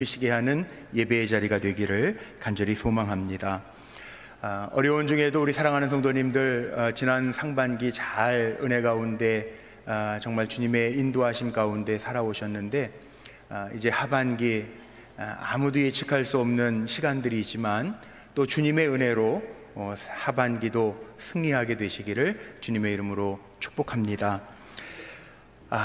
주시게 하는 예배의 자리가 되기를 간절히 소망합니다. 어려운 중에도 우리 사랑하는 성도님들 지난 상반기 잘 은혜 가운데 정말 주님의 인도하심 가운데 살아오셨는데 이제 하반기 아무도 예측할 수 없는 시간들이지만 또 주님의 은혜로 하반기도 승리하게 되시기를 주님의 이름으로 축복합니다.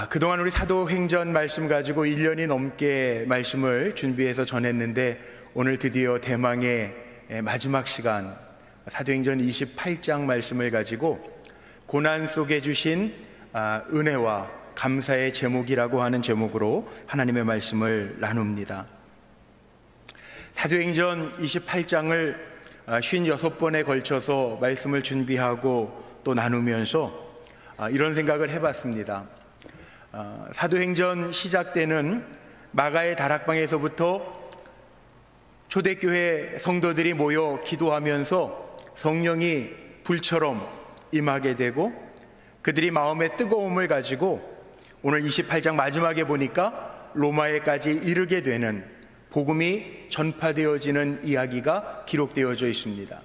그동안 우리 사도행전 말씀 가지고 1년이 넘게 말씀을 준비해서 전했는데 오늘 드디어 대망의 마지막 시간 사도행전 28장 말씀을 가지고 고난 속에 주신 은혜와 감사의 제목이라고 하는 제목으로 하나님의 말씀을 나눕니다. 사도행전 28장을 56번에 걸쳐서 말씀을 준비하고 또 나누면서 이런 생각을 해봤습니다. 사도행전 시작 때는 마가의 다락방에서부터 초대교회 성도들이 모여 기도하면서 성령이 불처럼 임하게 되고 그들이 마음의 뜨거움을 가지고 오늘 28장 마지막에 보니까 로마에까지 이르게 되는 복음이 전파되어지는 이야기가 기록되어져 있습니다.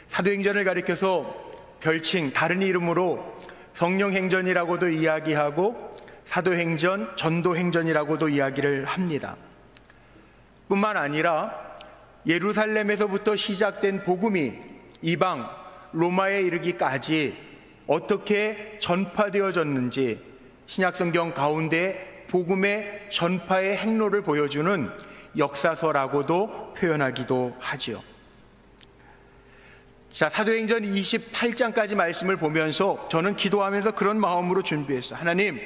사도행전을 가리켜서 별칭 다른 이름으로 성령행전이라고도 이야기하고 사도행전, 전도행전이라고도 이야기를 합니다. 뿐만 아니라 예루살렘에서부터 시작된 복음이 이방 로마에 이르기까지 어떻게 전파되어졌는지 신약성경 가운데 복음의 전파의 행로를 보여주는 역사서라고도 표현하기도 하지요. 자, 사도행전 28장까지 말씀을 보면서 저는 기도하면서 그런 마음으로 준비했어요. 하나님,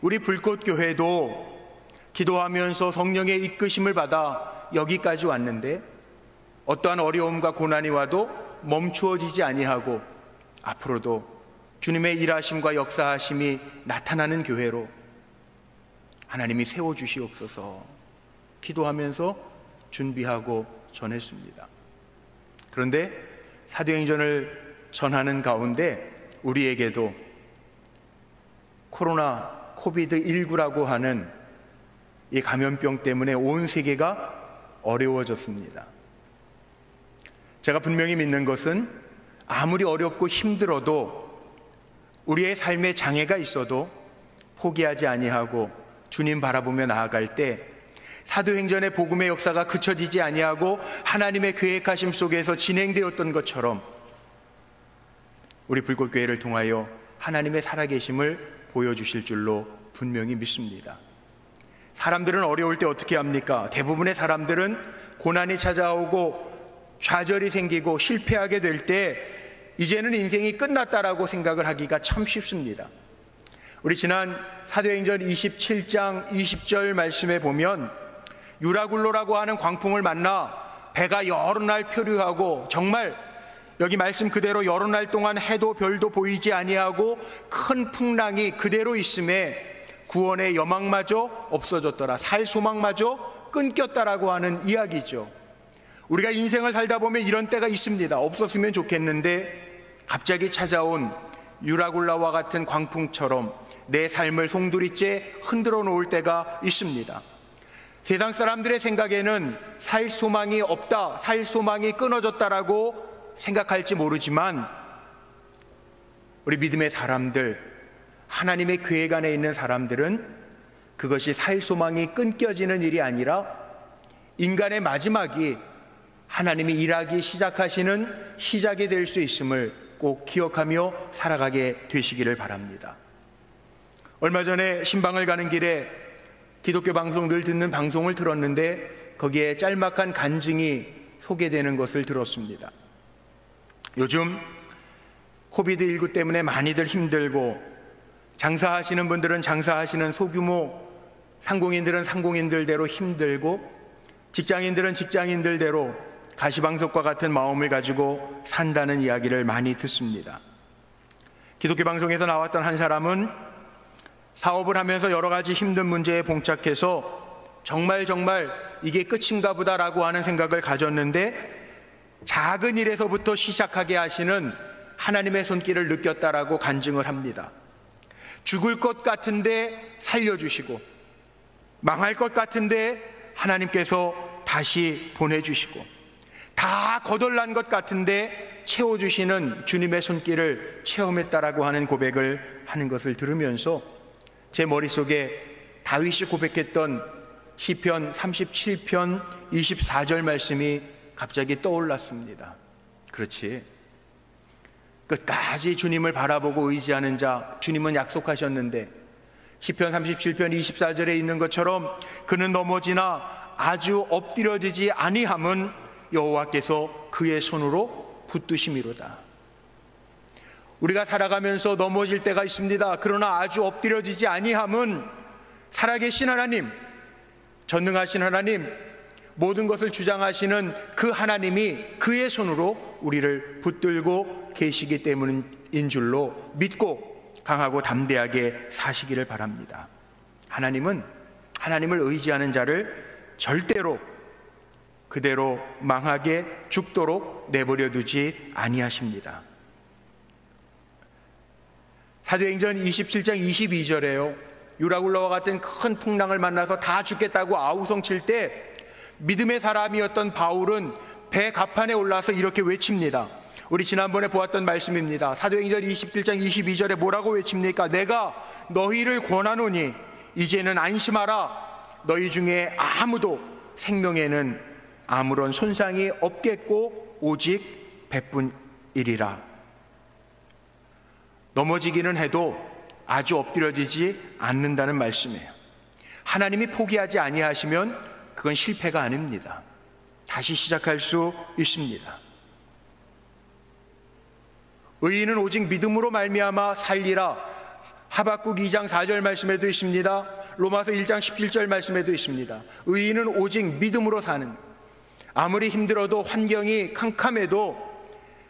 우리 불꽃교회도 기도하면서 성령의 이끄심을 받아 여기까지 왔는데 어떠한 어려움과 고난이 와도 멈추어지지 아니하고 앞으로도 주님의 일하심과 역사하심이 나타나는 교회로 하나님이 세워주시옵소서 기도하면서 준비하고 전했습니다. 그런데 사도행전을 전하는 가운데 우리에게도 코비드19라고 하는 이 감염병 때문에 온 세계가 어려워졌습니다. 제가 분명히 믿는 것은 아무리 어렵고 힘들어도 우리의 삶에 장애가 있어도 포기하지 아니하고 주님 바라보며 나아갈 때 사도행전의 복음의 역사가 그쳐지지 아니하고 하나님의 계획하심 속에서 진행되었던 것처럼 우리 불꽃교회를 통하여 하나님의 살아계심을 보여주실 줄로 분명히 믿습니다. 사람들은 어려울 때 어떻게 합니까? 대부분의 사람들은 고난이 찾아오고 좌절이 생기고 실패하게 될 때 이제는 인생이 끝났다라고 생각을 하기가 참 쉽습니다. 우리 지난 사도행전 27장 20절 말씀에 보면 유라굴로라고 하는 광풍을 만나 배가 여러 날 표류하고 정말 여기 말씀 그대로 여러 날 동안 해도 별도 보이지 아니하고 큰 풍랑이 그대로 있음에 구원의 여망마저 없어졌더라, 살 소망마저 끊겼다라고 하는 이야기죠. 우리가 인생을 살다 보면 이런 때가 있습니다. 없었으면 좋겠는데 갑자기 찾아온 유라굴라와 같은 광풍처럼 내 삶을 송두리째 흔들어 놓을 때가 있습니다. 세상 사람들의 생각에는 살 소망이 없다, 살 소망이 끊어졌다라고 생각할지 모르지만 우리 믿음의 사람들, 하나님의 계획 안에 있는 사람들은 그것이 살 소망이 끊겨지는 일이 아니라 인간의 마지막이 하나님이 일하기 시작하시는 시작이 될 수 있음을 꼭 기억하며 살아가게 되시기를 바랍니다. 얼마 전에 신방을 가는 길에 기독교 방송 늘 듣는 방송을 들었는데 거기에 짤막한 간증이 소개되는 것을 들었습니다. 요즘 코비드19 때문에 많이들 힘들고 장사하시는 분들은 장사하시는 소규모 상공인들은 상공인들대로 힘들고 직장인들은 직장인들대로 가시방석과 같은 마음을 가지고 산다는 이야기를 많이 듣습니다. 기독교 방송에서 나왔던 한 사람은 사업을 하면서 여러 가지 힘든 문제에 봉착해서 정말 이게 끝인가 보다라고 하는 생각을 가졌는데 작은 일에서부터 시작하게 하시는 하나님의 손길을 느꼈다라고 간증을 합니다. 죽을 것 같은데 살려주시고 망할 것 같은데 하나님께서 다시 보내주시고 다 거덜난 것 같은데 채워주시는 주님의 손길을 체험했다라고 하는 고백을 하는 것을 들으면서 제 머릿속에 다윗이 고백했던 시편 37편 24절 말씀이 갑자기 떠올랐습니다. 그렇지, 끝까지 주님을 바라보고 의지하는 자, 주님은 약속하셨는데 시편 37편 24절에 있는 것처럼 그는 넘어지나 아주 엎드려지지 아니함은 여호와께서 그의 손으로 붙드심이로다. 우리가 살아가면서 넘어질 때가 있습니다. 그러나 아주 엎드려지지 아니함은 살아계신 하나님, 전능하신 하나님, 모든 것을 주장하시는 그 하나님이 그의 손으로 우리를 붙들고 계시기 때문인 줄로 믿고 강하고 담대하게 사시기를 바랍니다. 하나님은 하나님을 의지하는 자를 절대로 그대로 망하게 죽도록 내버려 두지 아니하십니다. 사도행전 27장 22절에요 유라굴라와 같은 큰 풍랑을 만나서 다 죽겠다고 아우성칠 때 믿음의 사람이었던 바울은 배 갑판에 올라서 이렇게 외칩니다. 우리 지난번에 보았던 말씀입니다. 사도행전 27장 22절에 뭐라고 외칩니까? 내가 너희를 권하노니 이제는 안심하라. 너희 중에 아무도 생명에는 아무런 손상이 없겠고 오직 배뿐이리라. 넘어지기는 해도 아주 엎드려지지 않는다는 말씀이에요. 하나님이 포기하지 아니하시면 그건 실패가 아닙니다. 다시 시작할 수 있습니다. 의인은 오직 믿음으로 말미암아 살리라. 하박국 2장 4절 말씀에도 있습니다. 로마서 1장 17절 말씀에도 있습니다. 의인은 오직 믿음으로 사는, 아무리 힘들어도 환경이 캄캄해도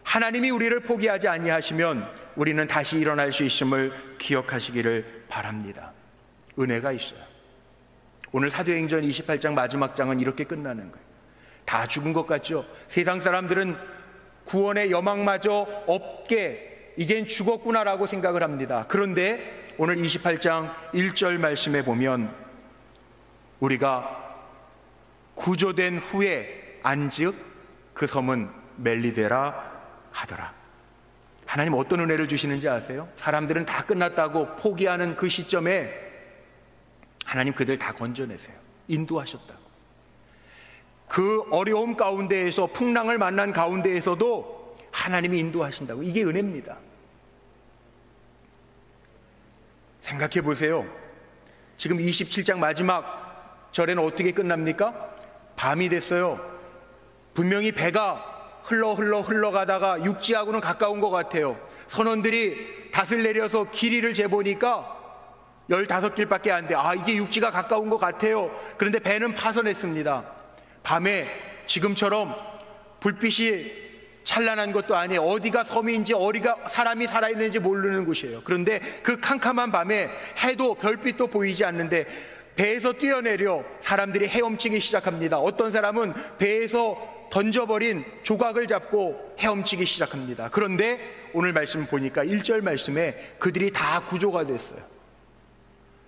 하나님이 우리를 포기하지 아니하시면 우리는 다시 일어날 수 있음을 기억하시기를 바랍니다. 은혜가 있어요. 오늘 사도행전 28장 마지막 장은 이렇게 끝나는 거예요. 다 죽은 것 같죠? 세상 사람들은 구원의 여망마저 없게 이젠 죽었구나라고 생각을 합니다. 그런데 오늘 28장 1절 말씀에 보면 우리가 구조된 후에 안즉 그 섬은 멜리데라 하더라. 하나님 어떤 은혜를 주시는지 아세요? 사람들은 다 끝났다고 포기하는 그 시점에 하나님 그들 다 건져내세요. 인도하셨다고. 그 어려움 가운데에서, 풍랑을 만난 가운데에서도 하나님이 인도하신다고. 이게 은혜입니다. 생각해 보세요. 지금 27장 마지막 절에는 어떻게 끝납니까? 밤이 됐어요. 분명히 배가 흘러가다가 육지하고는 가까운 것 같아요. 선원들이 닷을 내려서 길이를 재보니까 15길밖에 안 돼. 이게 육지가 가까운 것 같아요. 그런데 배는 파선했습니다. 밤에 지금처럼 불빛이 찬란한 것도 아니에요. 어디가 섬인지 어디가 사람이 살아있는지 모르는 곳이에요. 그런데 그 캄캄한 밤에 해도 별빛도 보이지 않는데 배에서 뛰어내려 사람들이 헤엄치기 시작합니다. 어떤 사람은 배에서 던져버린 조각을 잡고 헤엄치기 시작합니다. 그런데 오늘 말씀 보니까 1절 말씀에 그들이 다 구조가 됐어요.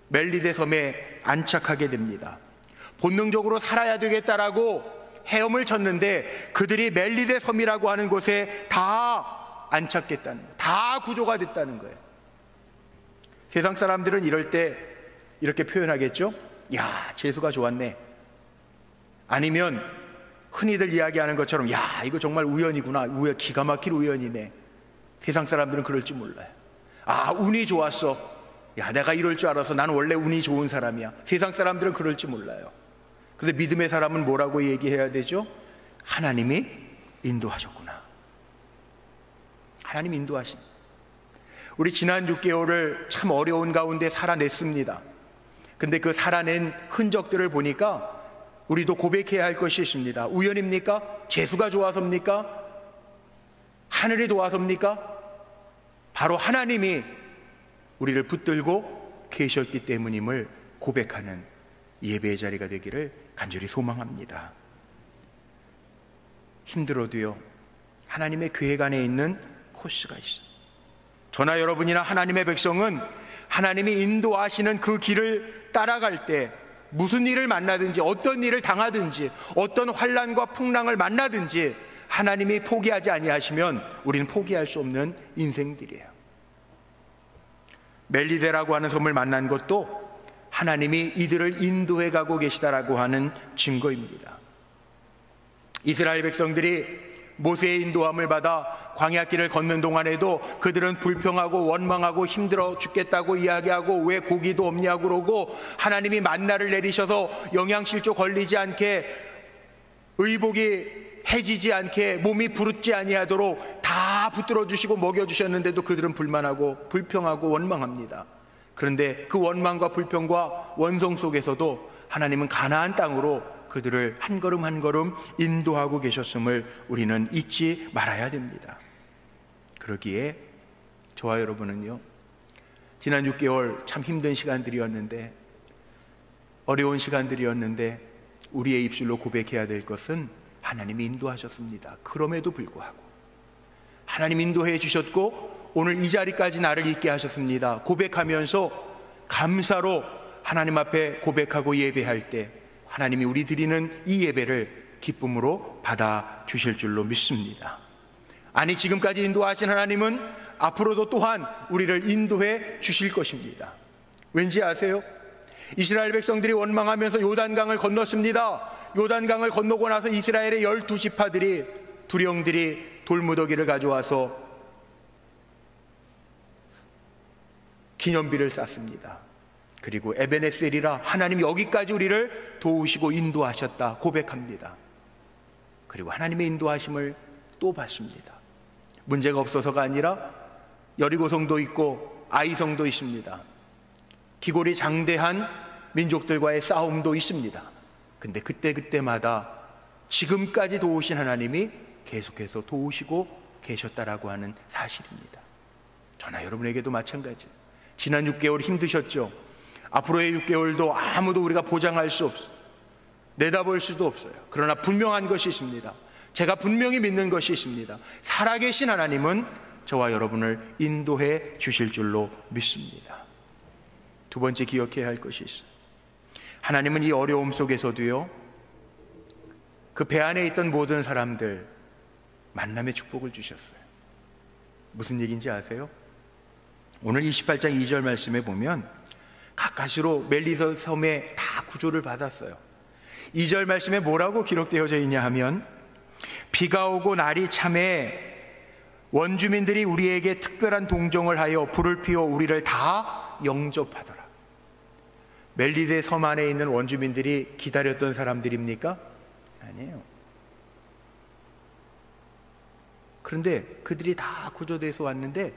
멜리데 섬에 안착하게 됩니다. 본능적으로 살아야 되겠다라고 헤엄을 쳤는데 그들이 멜리데 섬이라고 하는 곳에 다 안착했다는 거예요. 다 구조가 됐다는 거예요. 세상 사람들은 이럴 때 이렇게 표현하겠죠? 야, 재수가 좋았네. 아니면 흔히들 이야기하는 것처럼 야, 이거 정말 우연이구나. 기가 막힐 우연이네. 세상 사람들은 그럴지 몰라요. 운이 좋았어. 야, 내가 이럴 줄 알아서. 난 원래 운이 좋은 사람이야. 세상 사람들은 그럴지 몰라요. 그런데 믿음의 사람은 뭐라고 얘기해야 되죠? 하나님이 인도하셨구나. 하나님 인도하신. 우리 지난 6개월을 참 어려운 가운데 살아냈습니다. 근데 그 살아낸 흔적들을 보니까 우리도 고백해야 할 것이 있습니다. 우연입니까? 재수가 좋아서입니까? 하늘이 도와서입니까? 바로 하나님이 우리를 붙들고 계셨기 때문임을 고백하는 예배의 자리가 되기를 간절히 소망합니다. 힘들어도요, 하나님의 계획 안에 있는 코스가 있어요. 저나 여러분이나 하나님의 백성은 하나님이 인도하시는 그 길을 따라갈 때 무슨 일을 만나든지, 어떤 일을 당하든지, 어떤 환난과 풍랑을 만나든지 하나님이 포기하지 아니하시면 우리는 포기할 수 없는 인생들이에요. 멜리데라고 하는 섬을 만난 것도 하나님이 이들을 인도해 가고 계시다라고 하는 증거입니다. 이스라엘 백성들이 모세의 인도함을 받아 광야길을 걷는 동안에도 그들은 불평하고 원망하고 힘들어 죽겠다고 이야기하고 왜 고기도 없냐고 그러고, 하나님이 만나를 내리셔서 영양실조 걸리지 않게, 의복이 해지지 않게, 몸이 부르지 아니하도록 다 붙들어 주시고 먹여 주셨는데도 그들은 불만하고 불평하고 원망합니다. 그런데 그 원망과 불평과 원성 속에서도 하나님은 가나안 땅으로 그들을 한 걸음 한 걸음 인도하고 계셨음을 우리는 잊지 말아야 됩니다. 그러기에 저와 여러분은요, 지난 6개월 참 힘든 시간들이었는데, 어려운 시간들이었는데 우리의 입술로 고백해야 될 것은 하나님이 인도하셨습니다. 그럼에도 불구하고 하나님 인도해 주셨고 오늘 이 자리까지 나를 있게 하셨습니다. 고백하면서 감사로 하나님 앞에 고백하고 예배할 때 하나님이 우리 드리는 이 예배를 기쁨으로 받아 주실 줄로 믿습니다. 아니, 지금까지 인도하신 하나님은 앞으로도 또한 우리를 인도해 주실 것입니다. 왠지 아세요? 이스라엘 백성들이 원망하면서 요단강을 건넜습니다. 요단강을 건너고 나서 이스라엘의 12지파들이, 두령들이 돌무더기를 가져와서 기념비를 쌓습니다. 그리고 에베네셀이라, 하나님 여기까지 우리를 도우시고 인도하셨다 고백합니다. 그리고 하나님의 인도하심을 또 받습니다. 문제가 없어서가 아니라 여리고성도 있고 아이성도 있습니다. 기골이 장대한 민족들과의 싸움도 있습니다. 근데 그때마다 지금까지 도우신 하나님이 계속해서 도우시고 계셨다라고 하는 사실입니다. 저나 여러분에게도 마찬가지. 지난 6개월 힘드셨죠? 앞으로의 6개월도 아무도 우리가 보장할 수 없어요. 내다볼 수도 없어요. 그러나 분명한 것이 있습니다. 제가 분명히 믿는 것이 있습니다. 살아계신 하나님은 저와 여러분을 인도해 주실 줄로 믿습니다. 두 번째 기억해야 할 것이 있어요. 하나님은 이 어려움 속에서도요, 그 배 안에 있던 모든 사람들 만남의 축복을 주셨어요. 무슨 얘기인지 아세요? 오늘 28장 2절 말씀에 보면 가까스로 멜리데 섬에 다 구조를 받았어요. 2절 말씀에 뭐라고 기록되어져 있냐 하면, 비가 오고 날이 참해 원주민들이 우리에게 특별한 동정을 하여 불을 피워 우리를 다 영접하더라. 멜리데 섬 안에 있는 원주민들이 기다렸던 사람들입니까? 아니에요. 그런데 그들이 다 구조돼서 왔는데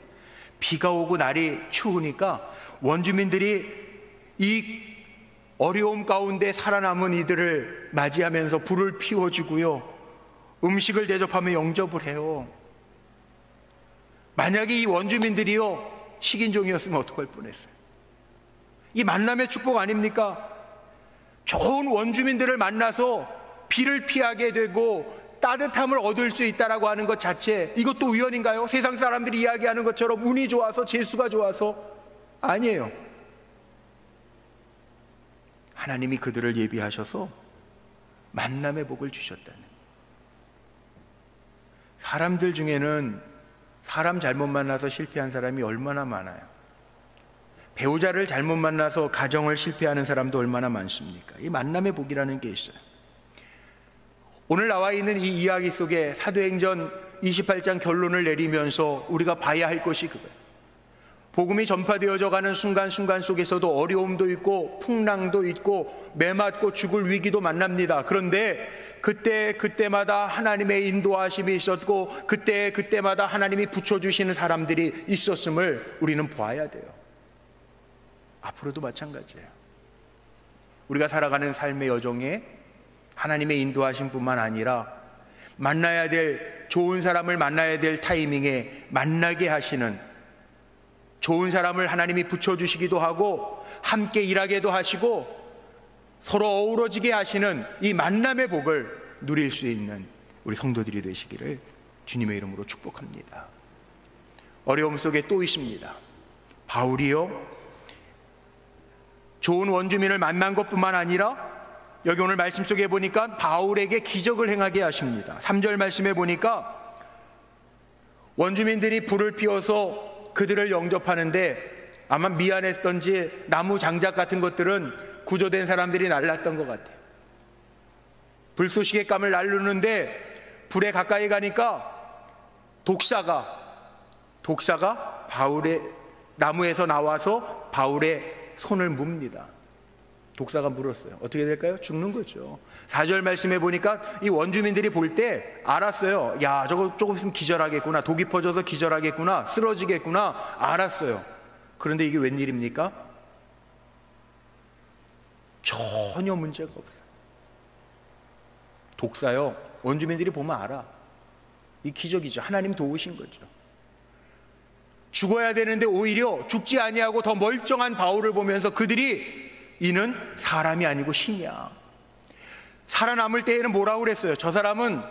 비가 오고 날이 추우니까 원주민들이 이 어려움 가운데 살아남은 이들을 맞이하면서 불을 피워주고요, 음식을 대접하며 영접을 해요. 만약에 이 원주민들이요 식인종이었으면 어떡할 뻔했어요. 이 만남의 축복 아닙니까? 좋은 원주민들을 만나서 비를 피하게 되고 따뜻함을 얻을 수 있다라고 하는 것 자체, 이것도 우연인가요? 세상 사람들이 이야기하는 것처럼 운이 좋아서, 재수가 좋아서? 아니에요. 하나님이 그들을 예비하셔서 만남의 복을 주셨다는. 사람들 중에는 사람 잘못 만나서 실패한 사람이 얼마나 많아요. 배우자를 잘못 만나서 가정을 실패하는 사람도 얼마나 많습니까? 이 만남의 복이라는 게 있어요. 오늘 나와 있는 이 이야기 속에 사도행전 28장 결론을 내리면서 우리가 봐야 할 것이 그거예요. 복음이 전파되어져 가는 순간순간 속에서도 어려움도 있고 풍랑도 있고 매맞고 죽을 위기도 만납니다. 그런데 그때마다 하나님의 인도하심이 있었고 그때마다 하나님이 붙여주시는 사람들이 있었음을 우리는 보아야 돼요. 앞으로도 마찬가지예요. 우리가 살아가는 삶의 여정에 하나님의 인도하심뿐만 아니라 만나야 될, 좋은 사람을 만나야 될 타이밍에 만나게 하시는, 좋은 사람을 하나님이 붙여주시기도 하고 함께 일하게도 하시고 서로 어우러지게 하시는 이 만남의 복을 누릴 수 있는 우리 성도들이 되시기를 주님의 이름으로 축복합니다. 어려움 속에 또 있습니다. 바울이요, 좋은 원주민을 만난 것뿐만 아니라 여기 오늘 말씀 속에 보니까 바울에게 기적을 행하게 하십니다. 3절 말씀에 보니까 원주민들이 불을 피워서 그들을 영접하는데 아마 미안했던지 나무 장작 같은 것들은 구조된 사람들이 날랐던 것 같아요. 불쏘시개감을 날르는데 불에 가까이 가니까 독사가 바울의 나무에서 나와서 바울의 손을 뭅니다. 독사가 물었어요. 어떻게 될까요? 죽는 거죠. 4절 말씀에 보니까 이 원주민들이 볼 때 알았어요. 야, 저거 조금 있으면 기절하겠구나, 독이 퍼져서 기절하겠구나, 쓰러지겠구나, 알았어요. 그런데 이게 웬일입니까? 전혀 문제가 없어요. 독사요, 원주민들이 보면 알아. 이 기적이죠. 하나님 도우신 거죠. 죽어야 되는데 오히려 죽지 아니하고 더 멀쩡한 바울을 보면서 그들이 이는 사람이 아니고 신이야. 살아남을 때에는 뭐라고 그랬어요? 저 사람은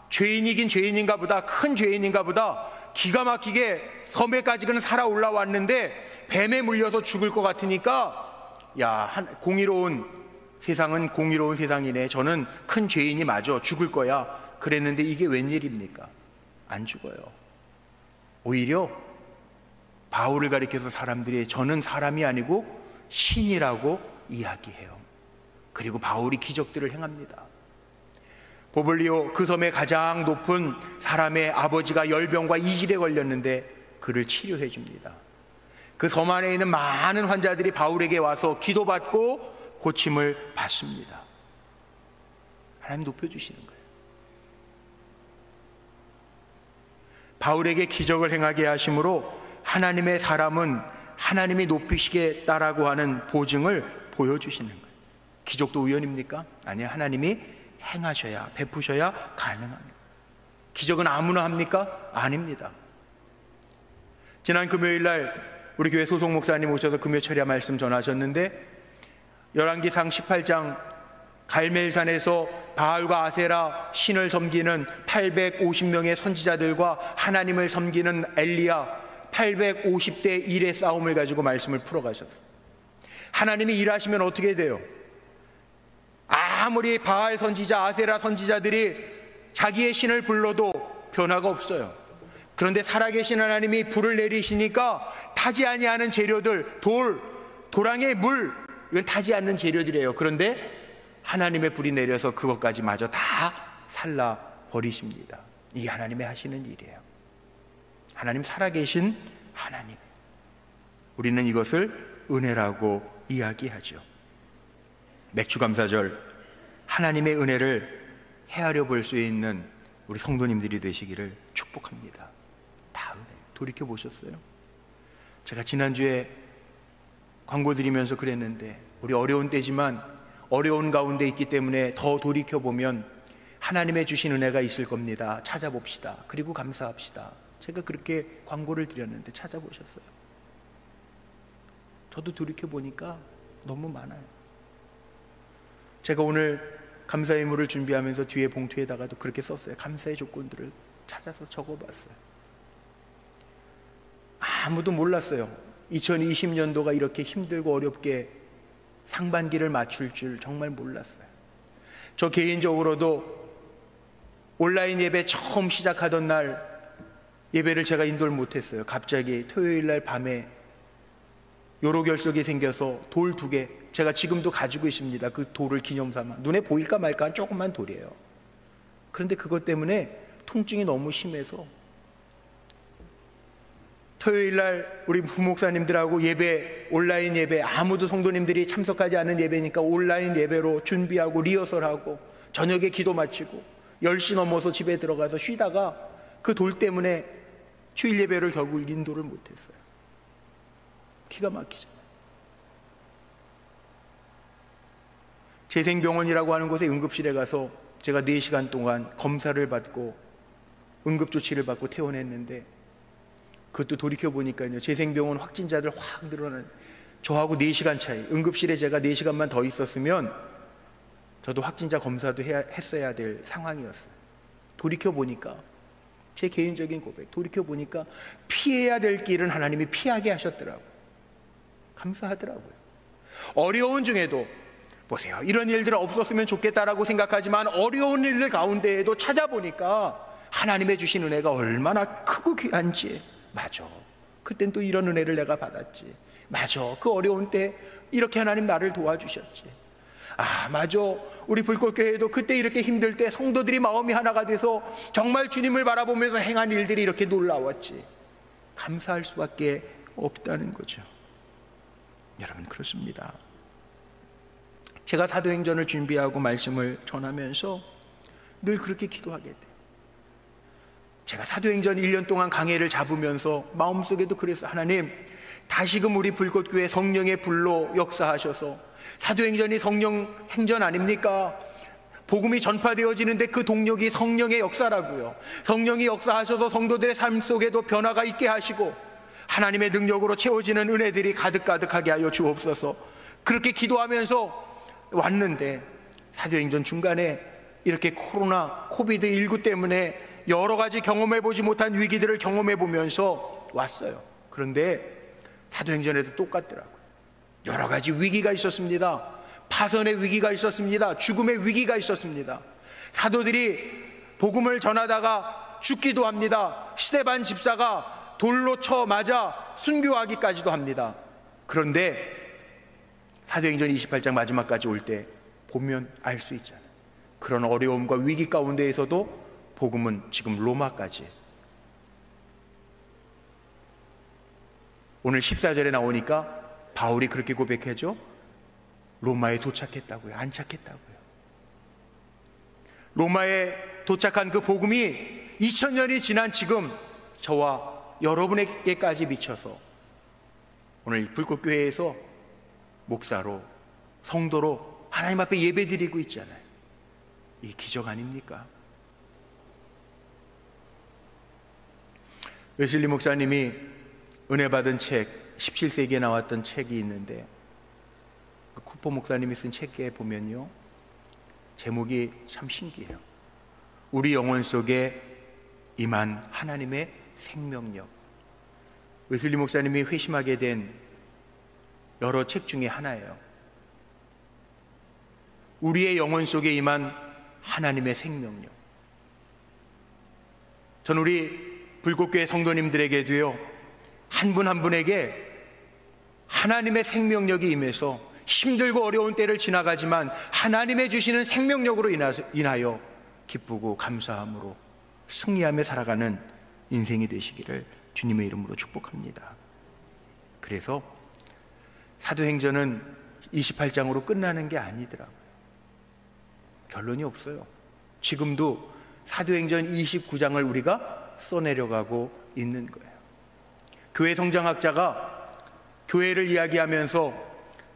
죄인이긴 죄인인가 보다, 큰 죄인인가 보다, 기가 막히게 섬에까지는 살아 올라왔는데 뱀에 물려서 죽을 것 같으니까 공의로운 세상은 공의로운 세상이네, 저는 큰 죄인이 맞아, 죽을 거야 그랬는데 이게 웬일입니까? 안 죽어요. 오히려 바울을 가리켜서 사람들이 저는 사람이 아니고 신이라고 이야기해요. 그리고 바울이 기적들을 행합니다. 보블리오, 그 섬의 가장 높은 사람의 아버지가 열병과 이질에 걸렸는데 그를 치료해 줍니다. 그 섬 안에 있는 많은 환자들이 바울에게 와서 기도받고 고침을 받습니다. 하나님 높여주시는 거예요. 바울에게 기적을 행하게 하심으로 하나님의 사람은 하나님이 높이시겠다라고 하는 보증을 보여주시는 거예요. 기적도 우연입니까? 아니요, 하나님이 행하셔야, 베푸셔야 가능합니다. 기적은 아무나 합니까? 아닙니다. 지난 금요일날 우리 교회 소속 목사님 오셔서 금요철야 말씀 전하셨는데 열왕기상 18장 갈멜산에서 바알과 아세라 신을 섬기는 850명의 선지자들과 하나님을 섬기는 엘리야 850대 1의 싸움을 가지고 말씀을 풀어가셨어요. 하나님이 일하시면 어떻게 돼요? 아무리 바알 선지자, 아세라 선지자들이 자기의 신을 불러도 변화가 없어요. 그런데 살아계신 하나님이 불을 내리시니까 타지 아니하는 재료들, 도랑의 물, 이건 타지 않는 재료들이에요. 그런데 하나님의 불이 내려서 그것까지 마저 다 살라버리십니다. 이게 하나님의 하시는 일이에요. 하나님, 살아계신 하나님, 우리는 이것을 은혜라고 이야기하죠. 맥주감사절, 하나님의 은혜를 헤아려 볼 수 있는 우리 성도님들이 되시기를 축복합니다. 다 은혜. 돌이켜 보셨어요? 제가 지난주에 광고 드리면서 그랬는데 우리 어려운 때지만 어려운 가운데 있기 때문에 더 돌이켜보면 하나님의 주신 은혜가 있을 겁니다. 찾아봅시다. 그리고 감사합시다. 제가 그렇게 광고를 드렸는데 찾아보셨어요? 저도 돌이켜보니까 너무 많아요. 제가 오늘 감사의 물을 준비하면서 뒤에 봉투에다가도 그렇게 썼어요. 감사의 조건들을 찾아서 적어봤어요. 아무도 몰랐어요. 2020년도가 이렇게 힘들고 어렵게 상반기를 맞출 줄 정말 몰랐어요. 저 개인적으로도 온라인 예배 처음 시작하던 날 예배를 제가 인도를 못했어요. 갑자기 토요일 날 밤에 요로결석이 생겨서 돌 2개, 제가 지금도 가지고 있습니다. 그 돌을 기념삼아. 눈에 보일까 말까 한 조그만 돌이에요. 그런데 그것 때문에 통증이 너무 심해서 토요일 날 우리 부목사님들하고 예배, 온라인 예배, 아무도 성도님들이 참석하지 않은 예배니까 온라인 예배로 준비하고 리허설하고 저녁에 기도 마치고 10시 넘어서 집에 들어가서 쉬다가 그 돌 때문에 주일 예배를 결국 인도를 못했어요. 기가 막히잖아요. 재생병원이라고 하는 곳에 응급실에 가서 제가 4시간 동안 검사를 받고 응급조치를 받고 퇴원했는데, 그것도 돌이켜보니까요, 재생병원 확진자들 확 늘어나는, 저하고 4시간 차이, 응급실에 제가 4시간만 더 있었으면 저도 확진자 검사도 했어야 될 상황이었어요. 돌이켜보니까, 제 개인적인 고백, 돌이켜보니까 피해야 될 길은 하나님이 피하게 하셨더라고요. 감사하더라고요. 어려운 중에도 보세요. 이런 일들은 없었으면 좋겠다라고 생각하지만 어려운 일들 가운데에도 찾아보니까 하나님의 주신 은혜가 얼마나 크고 귀한지. 맞아, 그땐 또 이런 은혜를 내가 받았지. 맞아, 그 어려운 때 이렇게 하나님 나를 도와주셨지. 맞아, 우리 불꽃교회도 그때 이렇게 힘들 때 성도들이 마음이 하나가 돼서 정말 주님을 바라보면서 행한 일들이 이렇게 놀라웠지. 감사할 수밖에 없다는 거죠. 여러분, 그렇습니다. 제가 사도행전을 준비하고 말씀을 전하면서 늘 그렇게 기도하게 돼요. 제가 사도행전 1년 동안 강해를 잡으면서 마음속에도 그랬어요. 하나님, 다시금 우리 불꽃교회 성령의 불로 역사하셔서, 사도행전이 성령 행전 아닙니까? 복음이 전파되어지는데 그 동력이 성령의 역사라고요. 성령이 역사하셔서 성도들의 삶 속에도 변화가 있게 하시고 하나님의 능력으로 채워지는 은혜들이 가득가득하게 하여 주옵소서. 그렇게 기도하면서 왔는데 사도행전 중간에 이렇게 코비드19 때문에 여러 가지 경험해보지 못한 위기들을 경험해보면서 왔어요. 그런데 사도행전에도 똑같더라고요. 여러 가지 위기가 있었습니다. 파선의 위기가 있었습니다. 죽음의 위기가 있었습니다. 사도들이 복음을 전하다가 죽기도 합니다. 스데반 집사가 돌로 쳐 맞아 순교하기까지도 합니다. 그런데 사도행전 28장 마지막까지 올 때 보면 알 수 있잖아요. 그런 어려움과 위기 가운데에서도 복음은 지금 로마까지. 오늘 14절에 나오니까 바울이 그렇게 고백하죠. 로마에 도착했다고요. 안착했다고요. 로마에 도착한 그 복음이 2000년이 지난 지금 저와 여러분에게까지 미쳐서 오늘 불꽃교회에서 목사로, 성도로 하나님 앞에 예배드리고 있잖아요. 이게 기적 아닙니까? 웨슬리 목사님이 은혜 받은 책, 17세기에 나왔던 책이 있는데 쿠퍼 목사님이 쓴 책에 보면요, 제목이 참 신기해요. 우리 영혼 속에 임한 하나님의 생명력. 웨슬리 목사님이 회심하게 된 여러 책 중에 하나예요. 우리의 영혼 속에 임한 하나님의 생명력. 전 우리 불꽃교회 성도님들에게도요, 한 분 한 분에게 하나님의 생명력이 임해서 힘들고 어려운 때를 지나가지만 하나님의 주시는 생명력으로 인하여 기쁘고 감사함으로 승리하며 살아가는 인생이 되시기를 주님의 이름으로 축복합니다. 그래서 사도행전은 28장으로 끝나는 게 아니더라고요. 결론이 없어요. 지금도 사도행전 29장을 우리가 써내려가고 있는 거예요. 교회 성장학자가 교회를 이야기하면서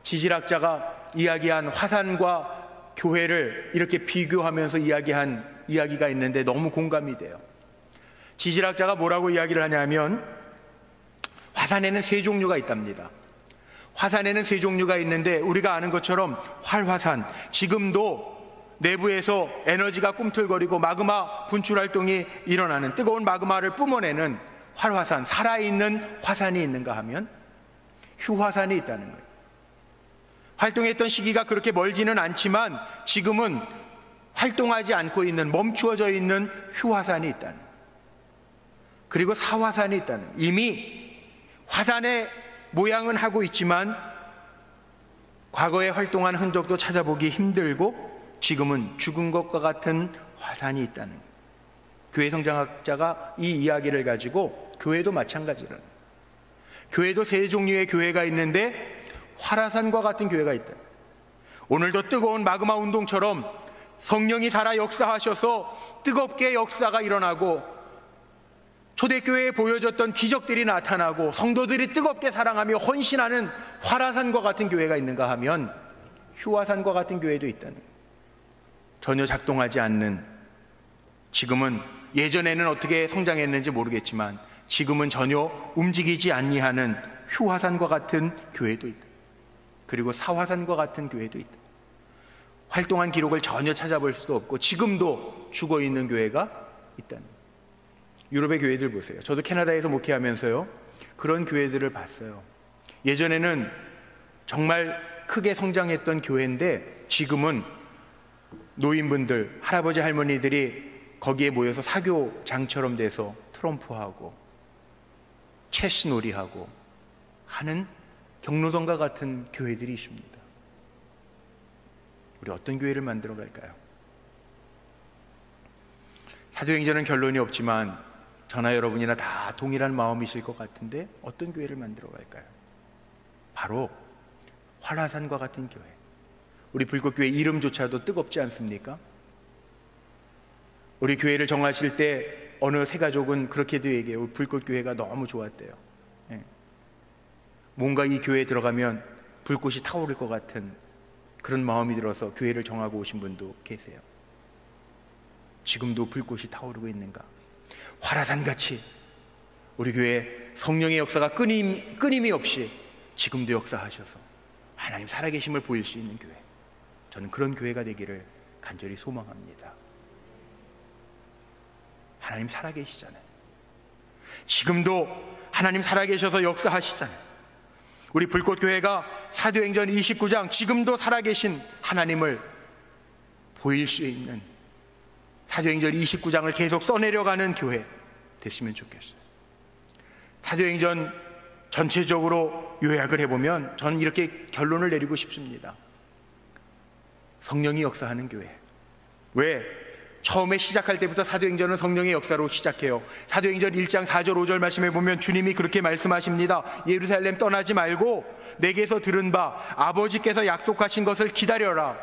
지질학자가 이야기한 화산과 교회를 이렇게 비교하면서 이야기한 이야기가 있는데 너무 공감이 돼요. 지질학자가 뭐라고 이야기를 하냐면 화산에는 세 종류가 있답니다. 화산에는 세 종류가 있는데 우리가 아는 것처럼 활화산, 지금도 내부에서 에너지가 꿈틀거리고 마그마 분출 활동이 일어나는, 뜨거운 마그마를 뿜어내는 활화산, 살아있는 화산이 있는가 하면 휴화산이 있다는 거예요. 활동했던 시기가 그렇게 멀지는 않지만 지금은 활동하지 않고 있는, 멈추어져 있는 휴화산이 있다는 거예요. 그리고 사화산이 있다는 거예요. 이미 화산의 모양은 하고 있지만 과거에 활동한 흔적도 찾아보기 힘들고 지금은 죽은 것과 같은 화산이 있다는 거예요. 교회 성장학자가 이 이야기를 가지고 교회도 마찬가지라는 거예요. 교회도 세 종류의 교회가 있는데 활화산과 같은 교회가 있다. 오늘도 뜨거운 마그마 운동처럼 성령이 살아 역사하셔서 뜨겁게 역사가 일어나고 초대교회에 보여줬던 기적들이 나타나고 성도들이 뜨겁게 사랑하며 헌신하는 활화산과 같은 교회가 있는가 하면 휴화산과 같은 교회도 있다는 거예요. 전혀 작동하지 않는, 지금은 예전에는 어떻게 성장했는지 모르겠지만 지금은 전혀 움직이지 아니하는 휴화산과 같은 교회도 있다. 그리고 사화산과 같은 교회도 있다. 활동한 기록을 전혀 찾아볼 수도 없고 지금도 죽어있는 교회가 있다는 거예요. 유럽의 교회들 보세요. 저도 캐나다에서 목회하면서요, 그런 교회들을 봤어요. 예전에는 정말 크게 성장했던 교회인데 지금은 노인분들, 할아버지 할머니들이 거기에 모여서 사교장처럼 돼서 트럼프하고 체스 놀이하고 하는 경로당과 같은 교회들이 있습니다. 우리 어떤 교회를 만들어 갈까요? 사도행전은 결론이 없지만 저나 여러분이나 다 동일한 마음이 있을 것 같은데 어떤 교회를 만들어 갈까요? 바로 화라산과 같은 교회. 우리 불꽃교회 이름조차도 뜨겁지 않습니까? 우리 교회를 정하실 때 어느 새가족은 그렇게도 얘기해요. 불꽃교회가 너무 좋았대요. 뭔가 이 교회에 들어가면 불꽃이 타오를 것 같은 그런 마음이 들어서 교회를 정하고 오신 분도 계세요. 지금도 불꽃이 타오르고 있는가? 화라산같이 우리 교회에 성령의 역사가 끊임이 없이 지금도 역사하셔서 하나님 살아계심을 보일 수 있는 교회, 저는 그런 교회가 되기를 간절히 소망합니다. 하나님 살아계시잖아요. 지금도 하나님 살아계셔서 역사하시잖아요. 우리 불꽃교회가 사도행전 29장 지금도 살아계신 하나님을 보일 수 있는 사도행전 29장을 계속 써내려가는 교회 됐으면 좋겠어요. 사도행전 전체적으로 요약을 해보면 저는 이렇게 결론을 내리고 싶습니다. 성령이 역사하는 교회. 왜? 처음에 시작할 때부터 사도행전은 성령의 역사로 시작해요. 사도행전 1장 4절 5절 말씀해 보면 주님이 그렇게 말씀하십니다. 예루살렘 떠나지 말고 내게서 들은 바 아버지께서 약속하신 것을 기다려라.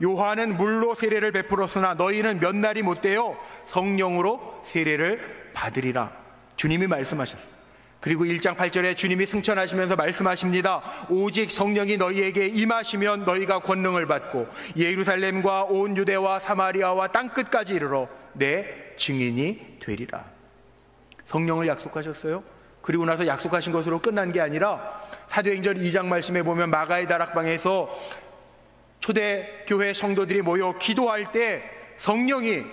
요한은 물로 세례를 베풀었으나 너희는 몇 날이 못되어 성령으로 세례를 받으리라. 주님이 말씀하셨어요. 그리고 1장 8절에 주님이 승천하시면서 말씀하십니다. 오직 성령이 너희에게 임하시면 너희가 권능을 받고 예루살렘과 온 유대와 사마리아와 땅끝까지 이르러 내 증인이 되리라. 성령을 약속하셨어요. 그리고 나서 약속하신 것으로 끝난 게 아니라 사도행전 2장 말씀에 보면 마가의 다락방에서 초대교회 성도들이 모여 기도할 때 성령이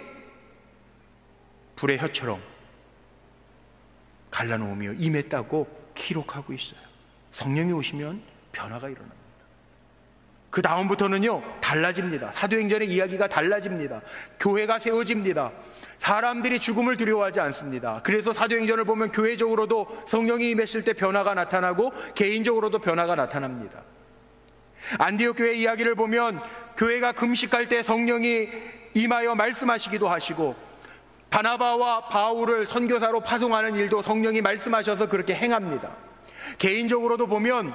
불의 혀처럼 갈라놓으며 임했다고 기록하고 있어요. 성령이 오시면 변화가 일어납니다. 그 다음부터는요 달라집니다. 사도행전의 이야기가 달라집니다. 교회가 세워집니다. 사람들이 죽음을 두려워하지 않습니다. 그래서 사도행전을 보면 교회적으로도 성령이 임했을 때 변화가 나타나고 개인적으로도 변화가 나타납니다. 안디옥 교회 이야기를 보면 교회가 금식할 때 성령이 임하여 말씀하시기도 하시고 바나바와 바울을 선교사로 파송하는 일도 성령이 말씀하셔서 그렇게 행합니다. 개인적으로도 보면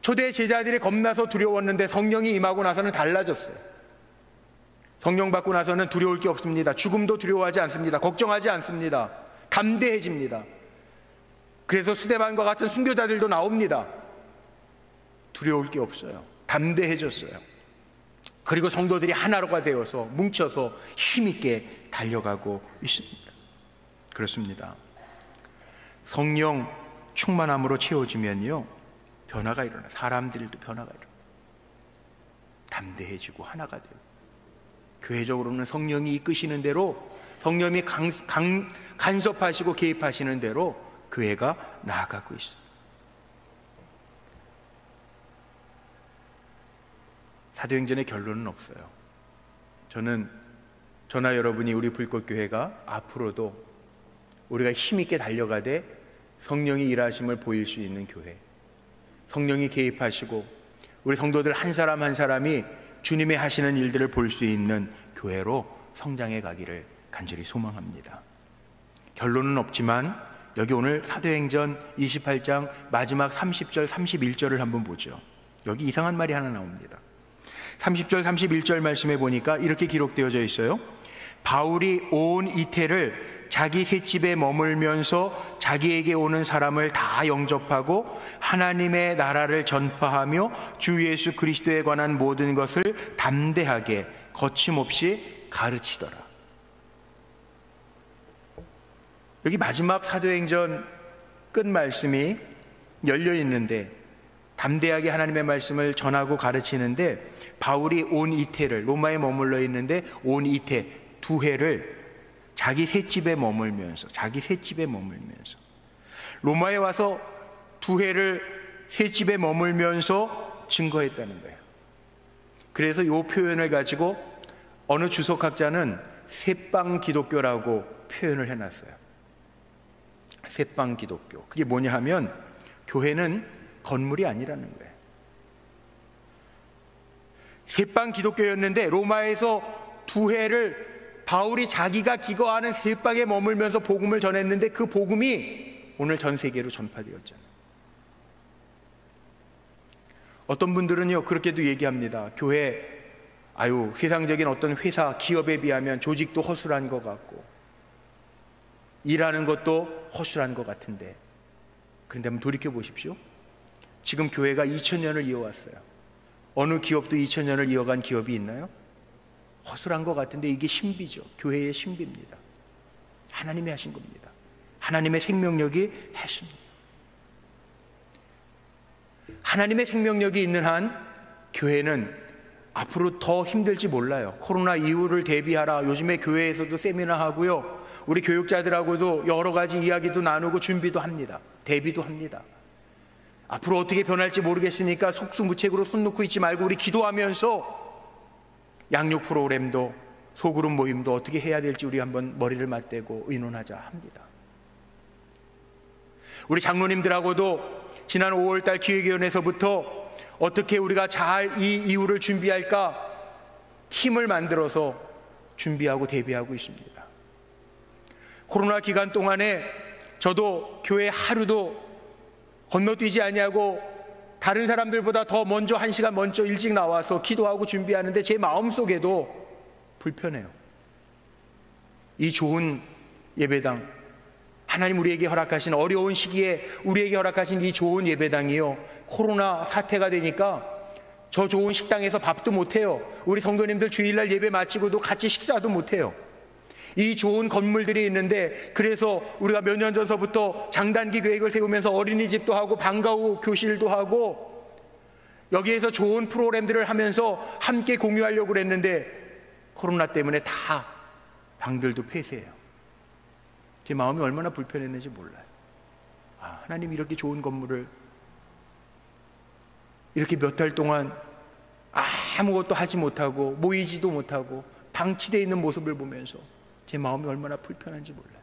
초대 제자들이 겁나서 두려웠는데 성령이 임하고 나서는 달라졌어요. 성령 받고 나서는 두려울 게 없습니다. 죽음도 두려워하지 않습니다. 걱정하지 않습니다. 담대해집니다. 그래서 스데반과 같은 순교자들도 나옵니다. 두려울 게 없어요. 담대해졌어요. 그리고 성도들이 하나로가 되어서 뭉쳐서 힘있게 달려가고 있습니다. 그렇습니다. 성령 충만함으로 채워지면요 변화가 일어나요. 사람들도 변화가 일어나요. 담대해지고 하나가 되고 교회적으로는 성령이 이끄시는 대로 성령이 간섭하시고 개입하시는 대로 교회가 나아가고 있습니다. 사도행전의 결론은 없어요. 저나 여러분이 우리 불꽃교회가 앞으로도 우리가 힘있게 달려가되 성령이 일하심을 보일 수 있는 교회, 성령이 개입하시고 우리 성도들 한 사람 한 사람이 주님의 하시는 일들을 볼 수 있는 교회로 성장해 가기를 간절히 소망합니다. 결론은 없지만 여기 오늘 사도행전 28장 마지막 30절 31절을 한번 보죠. 여기 이상한 말이 하나 나옵니다. 30절 31절 말씀에 보니까 이렇게 기록되어져 있어요. 바울이 온 이태를 자기 셋집에 머물면서 자기에게 오는 사람을 다 영접하고 하나님의 나라를 전파하며 주 예수 그리스도에 관한 모든 것을 담대하게 거침없이 가르치더라. 여기 마지막 사도행전 끝 말씀이 열려 있는데 담대하게 하나님의 말씀을 전하고 가르치는데 바울이 온 이태를 로마에 머물러 있는데 온 이태 2해를 자기 셋집에 머물면서 로마에 와서 2해를 셋집에 머물면서 증거했다는 거예요. 그래서 이 표현을 가지고 어느 주석학자는 새빵 기독교라고 표현을 해놨어요. 새빵 기독교. 그게 뭐냐 하면 교회는 건물이 아니라는 거예요. 새빵 기독교였는데 로마에서 2해를 바울이 자기가 기거하는 새빵에 머물면서 복음을 전했는데 그 복음이 오늘 전 세계로 전파되었잖아요. 어떤 분들은요 그렇게도 얘기합니다. 교회 세상적인 어떤 회사, 기업에 비하면 조직도 허술한 것 같고 일하는 것도 허술한 것 같은데, 그런데 한번 돌이켜 보십시오. 지금 교회가 2000년을 이어왔어요. 어느 기업도 2000년을 이어간 기업이 있나요? 허술한 것 같은데 이게 신비죠. 교회의 신비입니다. 하나님이 하신 겁니다. 하나님의 생명력이 했습니다. 하나님의 생명력이 있는 한 교회는 앞으로 더 힘들지 몰라요. 코로나 이후를 대비하라. 요즘에 교회에서도 세미나 하고요, 우리 교육자들하고도 여러 가지 이야기도 나누고 준비도 합니다. 대비도 합니다. 앞으로 어떻게 변할지 모르겠으니까 속수무책으로 손 놓고 있지 말고 우리 기도하면서 양육 프로그램도 소그룹 모임도 어떻게 해야 될지 우리 한번 머리를 맞대고 의논하자 합니다. 우리 장로님들하고도 지난 5월달 기획위원회에서부터 어떻게 우리가 잘 이 이후를 준비할까 팀을 만들어서 준비하고 대비하고 있습니다. 코로나 기간 동안에 저도 교회 하루도 건너뛰지 아니하고 다른 사람들보다 더 먼저 1시간 먼저 일찍 나와서 기도하고 준비하는데 제 마음속에도 불편해요. 이 좋은 예배당, 하나님 우리에게 허락하신 어려운 시기에 우리에게 허락하신 이 좋은 예배당이요, 코로나 사태가 되니까 저 좋은 식당에서 밥도 못해요. 우리 성도님들 주일날 예배 마치고도 같이 식사도 못해요. 이 좋은 건물들이 있는데, 그래서 우리가 몇 년 전서부터 장단기 계획을 세우면서 어린이집도 하고 방과후 교실도 하고 여기에서 좋은 프로그램들을 하면서 함께 공유하려고 그랬는데 코로나 때문에 다 방들도 폐쇄해요. 제 마음이 얼마나 불편했는지 몰라요. 하나님 이렇게 좋은 건물을 이렇게 몇 달 동안 아무것도 하지 못하고 모이지도 못하고 방치되어 있는 모습을 보면서 제 마음이 얼마나 불편한지 몰라요.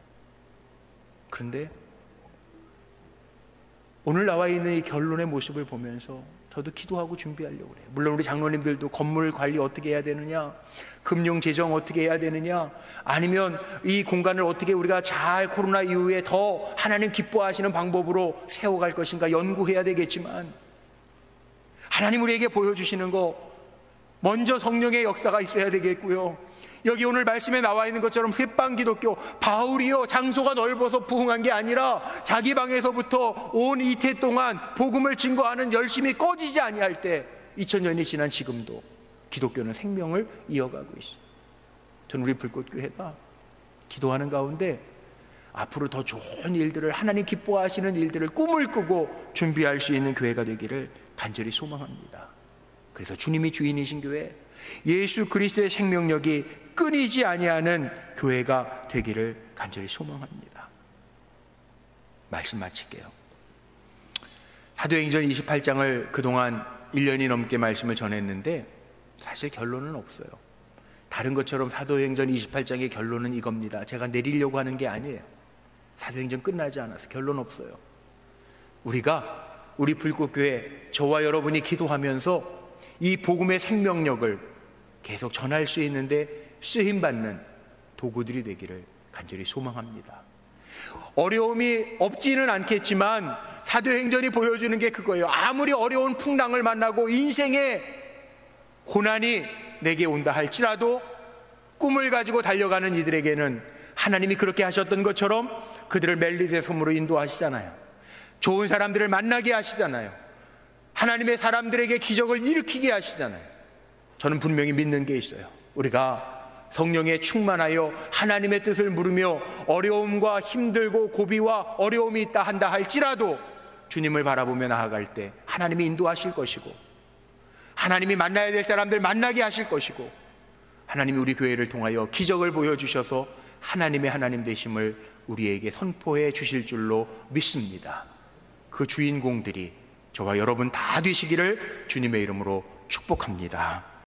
그런데 오늘 나와 있는 이 결론의 모습을 보면서 저도 기도하고 준비하려고 그래요. 물론 우리 장로님들도 건물 관리 어떻게 해야 되느냐, 금융 재정 어떻게 해야 되느냐, 아니면 이 공간을 어떻게 우리가 잘 코로나 이후에 더 하나님 기뻐하시는 방법으로 세워갈 것인가 연구해야 되겠지만, 하나님 우리에게 보여주시는 거 먼저 성령의 역사가 있어야 되겠고요, 여기 오늘 말씀에 나와 있는 것처럼 새빵 기독교, 바울이요 장소가 넓어서 부흥한 게 아니라 자기 방에서부터 온 이태 동안 복음을 증거하는 열심히 꺼지지 아니할 때 2000년이 지난 지금도 기독교는 생명을 이어가고 있어요. 저는 우리 불꽃교회가 기도하는 가운데 앞으로 더 좋은 일들을, 하나님 기뻐하시는 일들을 꿈을 꾸고 준비할 수 있는 교회가 되기를 간절히 소망합니다. 그래서 주님이 주인이신 교회, 예수 그리스도의 생명력이 끊이지 아니하는 교회가 되기를 간절히 소망합니다. 말씀 마칠게요. 사도행전 28장을 그동안 1년이 넘게 말씀을 전했는데 사실 결론은 없어요. 다른 것처럼 사도행전 28장의 결론은 이겁니다. 제가 내리려고 하는 게 아니에요. 사도행전 끝나지 않아서 결론 없어요. 우리 불꽃교회, 저와 여러분이 기도하면서 이 복음의 생명력을 계속 전할 수 있는데 쓰임받는 도구들이 되기를 간절히 소망합니다. 어려움이 없지는 않겠지만 사도행전이 보여주는 게 그거예요. 아무리 어려운 풍랑을 만나고 인생의 고난이 내게 온다 할지라도 꿈을 가지고 달려가는 이들에게는 하나님이 그렇게 하셨던 것처럼 그들을 멜리드의 섬으로 인도하시잖아요. 좋은 사람들을 만나게 하시잖아요. 하나님의 사람들에게 기적을 일으키게 하시잖아요. 저는 분명히 믿는 게 있어요. 우리가 성령에 충만하여 하나님의 뜻을 물으며 어려움과 힘들고 고비와 어려움이 있다 한다 할지라도 주님을 바라보며 나아갈 때 하나님이 인도하실 것이고, 하나님이 만나야 될 사람들 만나게 하실 것이고, 하나님이 우리 교회를 통하여 기적을 보여주셔서 하나님의 하나님 되심을 우리에게 선포해 주실 줄로 믿습니다. 그 주인공들이 저와 여러분 다 되시기를 주님의 이름으로 축복합니다.